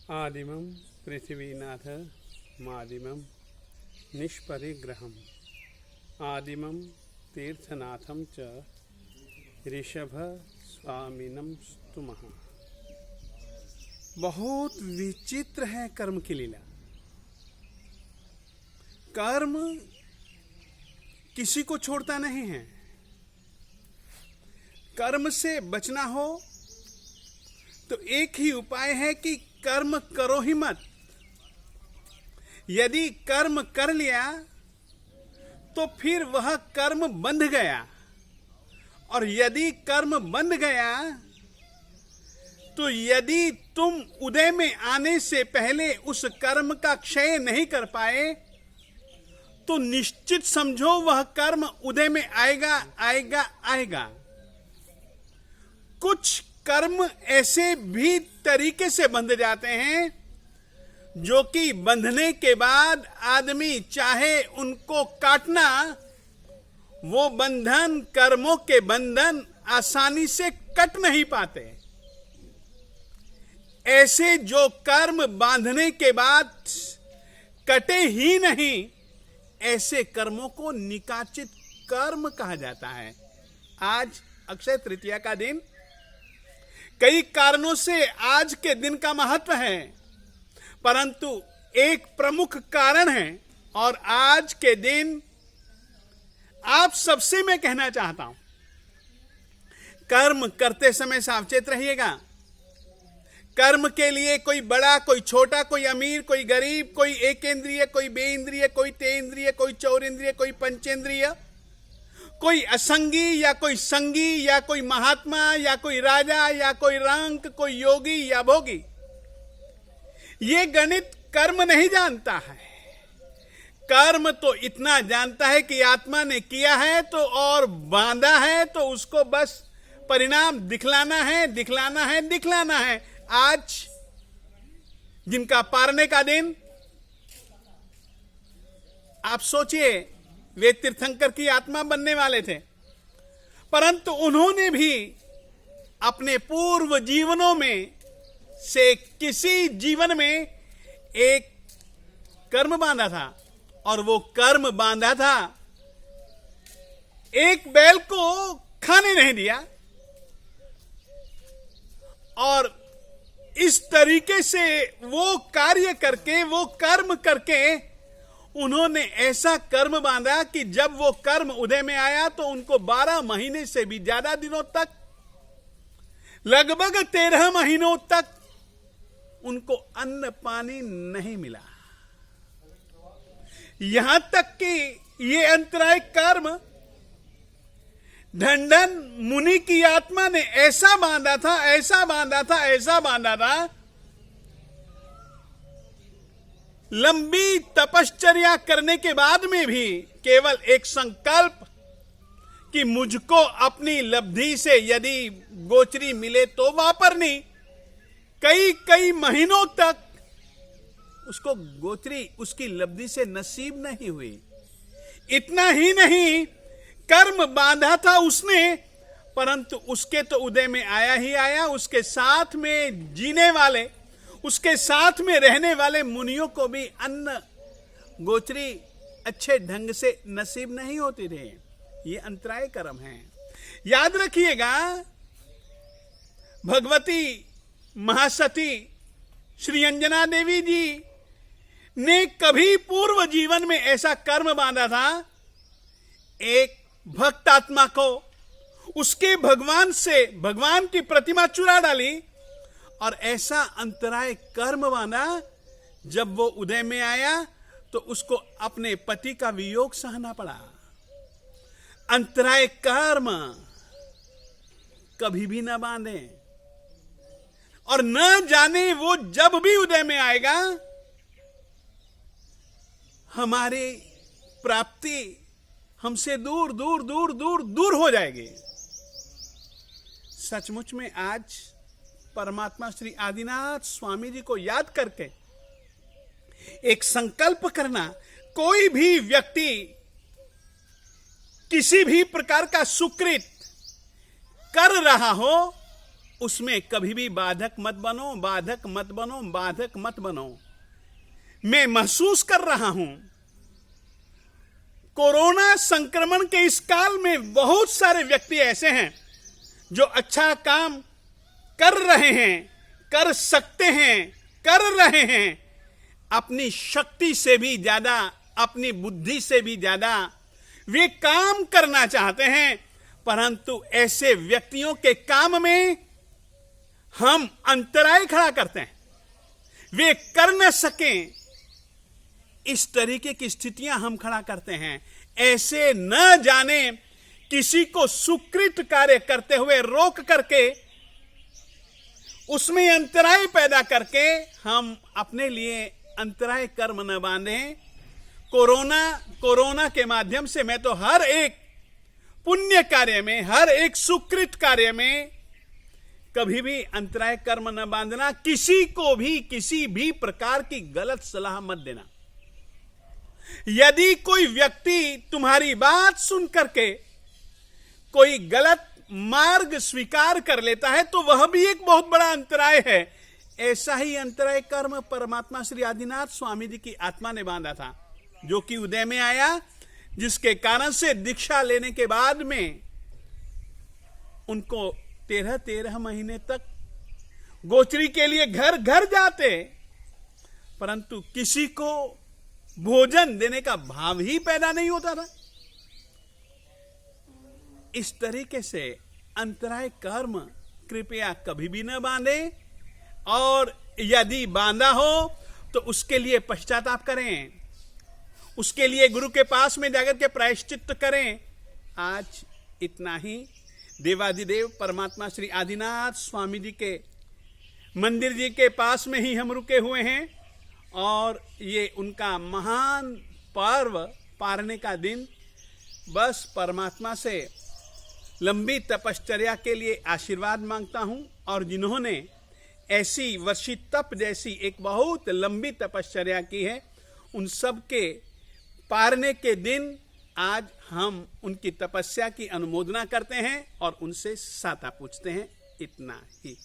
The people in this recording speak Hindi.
आदिमं पृथ्वीनाथ मादिमं निष्परिग्रहम् आदिमं तीर्थनाथं च ऋषभ स्वामिनं स्तुमः। बहुत विचित्र है कर्म की लीला। कर्म किसी को छोड़ता नहीं है। कर्म से बचना हो तो एक ही उपाय है कि कर्म करो ही मत। यदि कर्म कर लिया तो फिर वह कर्म बंध गया, और यदि कर्म बंध गया तो यदि तुम उदय में आने से पहले उस कर्म का क्षय नहीं कर पाए तो निश्चित समझो वह कर्म उदय में आएगा आएगा आएगा। कुछ कर्म ऐसे भी तरीके से बंध जाते हैं जो कि बंधने के बाद आदमी चाहे उनको काटना, वो बंधन, कर्मों के बंधन आसानी से कट नहीं पाते। ऐसे जो कर्म बांधने के बाद कटे ही नहीं, ऐसे कर्मों को निकाचित कर्म कहा जाता है। आज अक्षय तृतीया का दिन, कई कारणों से आज के दिन का महत्व है, परंतु एक प्रमुख कारण है। और आज के दिन आप सबसे मैं कहना चाहता हूं, कर्म करते समय सावचेत रहिएगा। कर्म के लिए कोई बड़ा, कोई छोटा, कोई अमीर, कोई गरीब, कोई एक इंद्रिय, कोई बे इंद्रिय, कोई ते इंद्रिय, कोई चौर इंद्रिय, कोई पंचेंद्रिय, कोई असंगी या कोई संगी, या कोई महात्मा या कोई राजा या कोई रंक, कोई योगी या भोगी, ये गणित कर्म नहीं जानता है। कर्म तो इतना जानता है कि आत्मा ने किया है तो और बांधा है तो उसको बस परिणाम दिखलाना है, दिखलाना है, दिखलाना है। आज जिनका पारने का दिन, आप सोचिए, वे तीर्थंकर की आत्मा बनने वाले थे, परंतु उन्होंने भी अपने पूर्व जीवनों में से किसी जीवन में एक कर्म बांधा था, और वो कर्म बांधा था, एक बैल को खाने नहीं दिया। और इस तरीके से वो कार्य करके, वो कर्म करके उन्होंने ऐसा कर्म बांधा कि जब वो कर्म उदय में आया तो उनको 12 महीने से भी ज्यादा दिनों तक, लगभग 13 महीनों तक उनको अन्न पानी नहीं मिला। यहां तक कि ये अंतराय कर्म ढंढन मुनि की आत्मा ने ऐसा बांधा था, ऐसा बांधा था, ऐसा बांधा था, लंबी तपश्चर्या करने के बाद में भी केवल एक संकल्प कि मुझको अपनी लब्धि से यदि गोचरी मिले तो वापरनी, कई कई महीनों तक उसको गोचरी उसकी लब्धि से नसीब नहीं हुई। इतना ही नहीं, कर्म बांधा था उसने, परंतु उसके तो उदय में आया ही आया, उसके साथ में जीने वाले, उसके साथ में रहने वाले मुनियों को भी अन्न गोचरी अच्छे ढंग से नसीब नहीं होती रहे। ये अंतराय कर्म है। याद रखिएगा, भगवती महासती श्री अंजना देवी जी ने कभी पूर्व जीवन में ऐसा कर्म बांधा था, एक भक्त आत्मा को उसके भगवान से, भगवान की प्रतिमा चुरा डाली, और ऐसा अंतराय कर्म बांधा, जब वो उदय में आया तो उसको अपने पति का वियोग सहना पड़ा। अंतराय कर्म कभी भी ना बांधे, और न जाने वो जब भी उदय में आएगा हमारी प्राप्ति हमसे दूर दूर दूर दूर दूर हो जाएगी। सचमुच में आज परमात्मा श्री आदिनाथ स्वामी जी को याद करके एक संकल्प करना, कोई भी व्यक्ति किसी भी प्रकार का सुकृत कर रहा हो उसमें कभी भी बाधक मत बनो, बाधक मत बनो, बाधक मत बनो। मैं महसूस कर रहा हूं कोरोना संक्रमण के इस काल में बहुत सारे व्यक्ति ऐसे हैं जो अच्छा काम कर रहे हैं, कर सकते हैं, कर रहे हैं, अपनी शक्ति से भी ज्यादा, अपनी बुद्धि से भी ज्यादा वे काम करना चाहते हैं, परंतु ऐसे व्यक्तियों के काम में हम अंतराय खड़ा करते हैं, वे कर न सकें, इस तरीके की स्थितियां हम खड़ा करते हैं। ऐसे न जाने किसी को सुकृत कार्य करते हुए रोक करके, उसमें अंतराय पैदा करके हम अपने लिए अंतराय कर्म न बांधें। कोरोना के माध्यम से मैं तो हर एक पुण्य कार्य में, हर एक सुकृत कार्य में कभी भी अंतराय कर्म न बांधना, किसी को भी किसी भी प्रकार की गलत सलाह मत देना। यदि कोई व्यक्ति तुम्हारी बात सुन करके कोई गलत मार्ग स्वीकार कर लेता है तो वह भी एक बहुत बड़ा अंतराय है। ऐसा ही अंतराय कर्म परमात्मा श्री आदिनाथ स्वामी जी की आत्मा ने बांधा था, जो कि उदय में आया, जिसके कारण से दीक्षा लेने के बाद में उनको 13 महीने तक गोचरी के लिए घर घर जाते, परंतु किसी को भोजन देने का भाव ही पैदा नहीं होता था। इस तरीके से अंतराय कर्म कृपया कभी भी न बांधे, और यदि बांधा हो तो उसके लिए पश्चाताप करें, उसके लिए गुरु के पास में जाकर के प्रायश्चित्त करें। आज इतना ही। देवाधिदेव परमात्मा श्री आदिनाथ स्वामी जी के मंदिर जी के पास में ही हम रुके हुए हैं, और ये उनका महान पर्व पारने का दिन। बस परमात्मा से लंबी तपश्चर्या के लिए आशीर्वाद मांगता हूं, और जिन्होंने ऐसी वर्षी तप जैसी एक बहुत लंबी तपश्चर्या की है, उन सब के पारने के दिन आज हम उनकी तपस्या की अनुमोदना करते हैं और उनसे साता पूछते हैं। इतना ही।